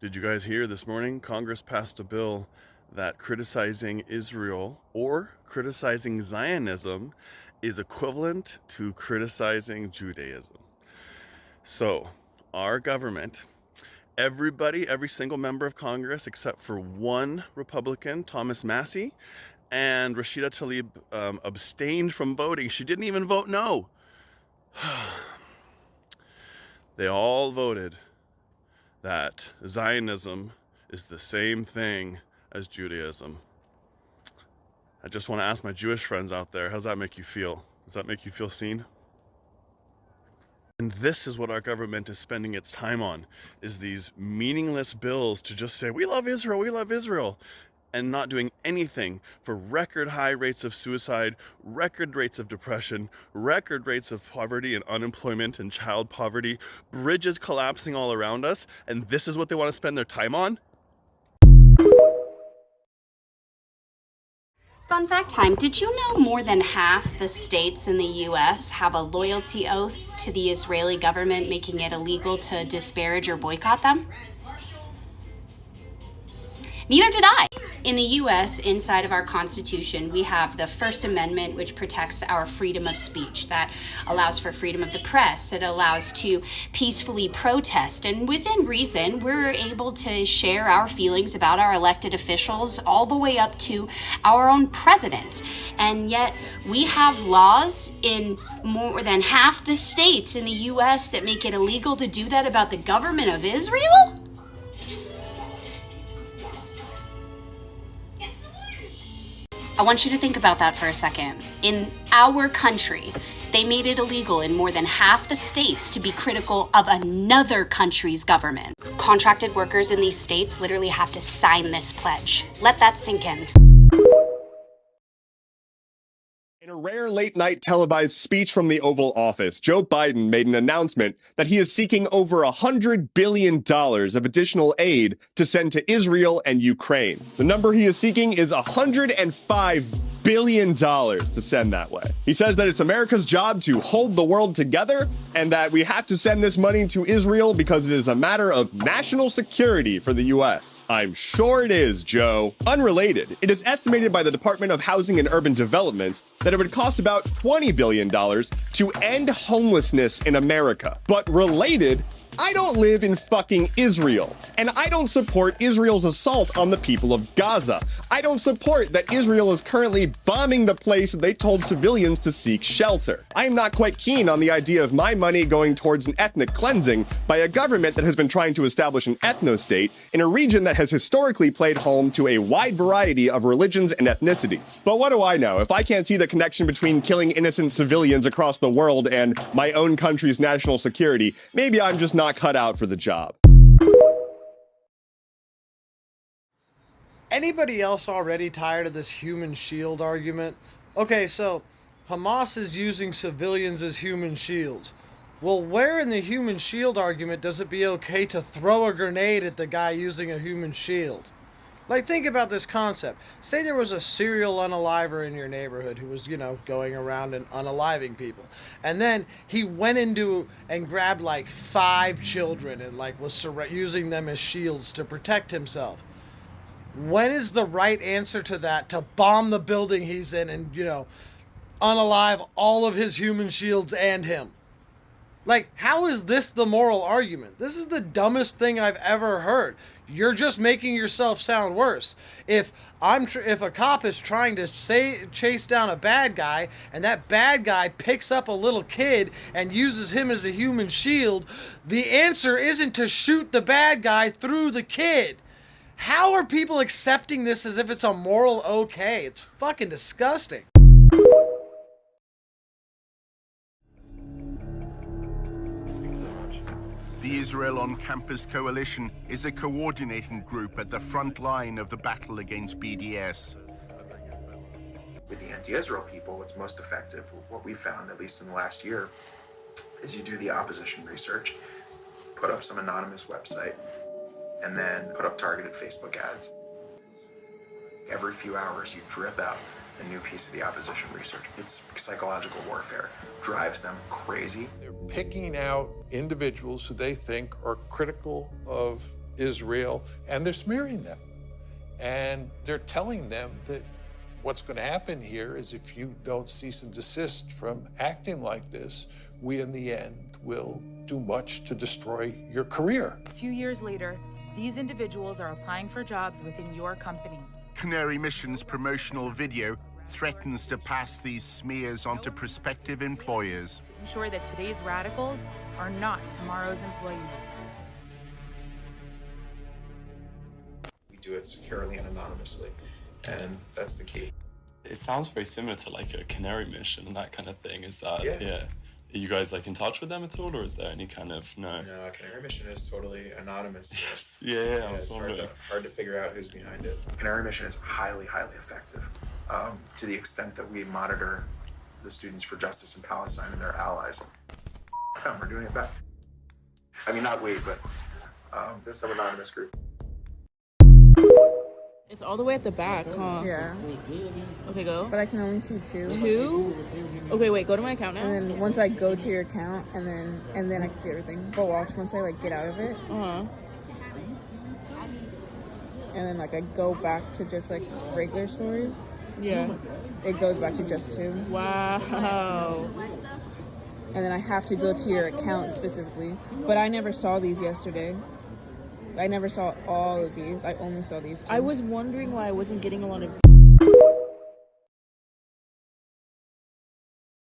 Did you guys hear this morning? Congress passed a bill that criticizing Israel or criticizing Zionism is equivalent to criticizing Judaism. So, our government, every single member of Congress except for one Republican, Thomas Massey, and Rashida Tlaib abstained from voting. She didn't even vote no. They all voted that Zionism is the same thing as Judaism. I just want to ask my Jewish friends out there, how's that make you feel? Does that make you feel seen? And this is what our government is spending its time on, is these meaningless bills to just say, we love Israel, and not doing anything for record high rates of suicide, record rates of depression, record rates of poverty and unemployment and child poverty, bridges collapsing all around us, and this is what they want to spend their time on? Fun fact time, did you know more than half the states in the US have a loyalty oath to the Israeli government, making it illegal to disparage or boycott them? Neither did I. In the US, inside of our Constitution, we have the First Amendment, which protects our freedom of speech. That allows for freedom of the press. It allows to peacefully protest. And within reason, we're able to share our feelings about our elected officials all the way up to our own president. And yet, we have laws in more than half the states in the US that make it illegal to do that about the government of Israel? I want you to think about that for a second. In our country, they made it illegal in more than half the states to be critical of another country's government. Contracted workers in these states literally have to sign this pledge. Let that sink in. In a rare late-night televised speech from the Oval Office, Joe Biden made an announcement that he is seeking over $100 billion of additional aid to send to Israel and Ukraine. The number he is seeking is $105 billion to send that way. He says that it's America's job to hold the world together and that we have to send this money to Israel because it is a matter of national security for the U.S. I'm sure it is, Joe. Unrelated, it is estimated by the Department of Housing and Urban Development that it would cost about $20 billion to end homelessness in America. But related, I don't live in fucking Israel, and I don't support Israel's assault on the people of Gaza. I don't support that Israel is currently bombing the place that they told civilians to seek shelter. I am not quite keen on the idea of my money going towards an ethnic cleansing by a government that has been trying to establish an ethno-state in a region that has historically played home to a wide variety of religions and ethnicities. But what do I know? If I can't see the connection between killing innocent civilians across the world and my own country's national security, maybe I'm just not cut out for the job. Anybody else already tired of this human shield argument? Okay, so Hamas is using civilians as human shields. Well, where in the human shield argument does it be okay to throw a grenade at the guy using a human shield? Like, think about this concept. Say there was a serial unaliver in your neighborhood who was, going around and unaliving people. And then he went into and grabbed like 5 children and was using them as shields to protect himself. When is the right answer to that to bomb the building he's in and, unalive all of his human shields and him? Like, how is this the moral argument? This is the dumbest thing I've ever heard. You're just making yourself sound worse. If a cop is trying to chase down a bad guy, and that bad guy picks up a little kid and uses him as a human shield, the answer isn't to shoot the bad guy through the kid. How are people accepting this as if it's a moral okay? It's fucking disgusting. The Israel on Campus Coalition is a coordinating group at the front line of the battle against BDS. With the anti-Israel people, what's most effective, what we found, at least in the last year, is you do the opposition research, put up some anonymous website, and then put up targeted Facebook ads. Every few hours, you drip out a new piece of the opposition research. It's psychological warfare. Drives them crazy. They're picking out individuals who they think are critical of Israel, and they're smearing them. And they're telling them that what's going to happen here is if you don't cease and desist from acting like this, we in the end will do much to destroy your career. A few years later, these individuals are applying for jobs within your company. Canary Mission's promotional video threatens to pass these smears on to prospective employers. To ensure that today's radicals are not tomorrow's employees. We do it securely and anonymously, and that's the key. It sounds very similar to like a Canary Mission and that kind of thing. Is that, Yeah. Are you guys like in touch with them at all, or is there any kind of, no? No, a Canary Mission is totally anonymous. Yes. Yeah, I was it's wondering. hard to figure out who's behind it. Canary Mission is highly, highly effective to the extent that we monitor the Students for Justice in Palestine and their allies. We're doing it back. I mean, not we, but this some anonymous group. It's all the way at the back, huh? Yeah. Okay, go. But I can only see two. Two? Okay, wait, go to my account now. And then once I go to your account, and then I can see everything. But watch, once I like get out of it, Uh-huh. and then like I go back to just like regular stories, Yeah. it goes back to just two. Wow. And then I have to go to your account specifically. But I never saw these yesterday. I never saw all of these. I only saw these two. I was wondering why I wasn't getting a lot of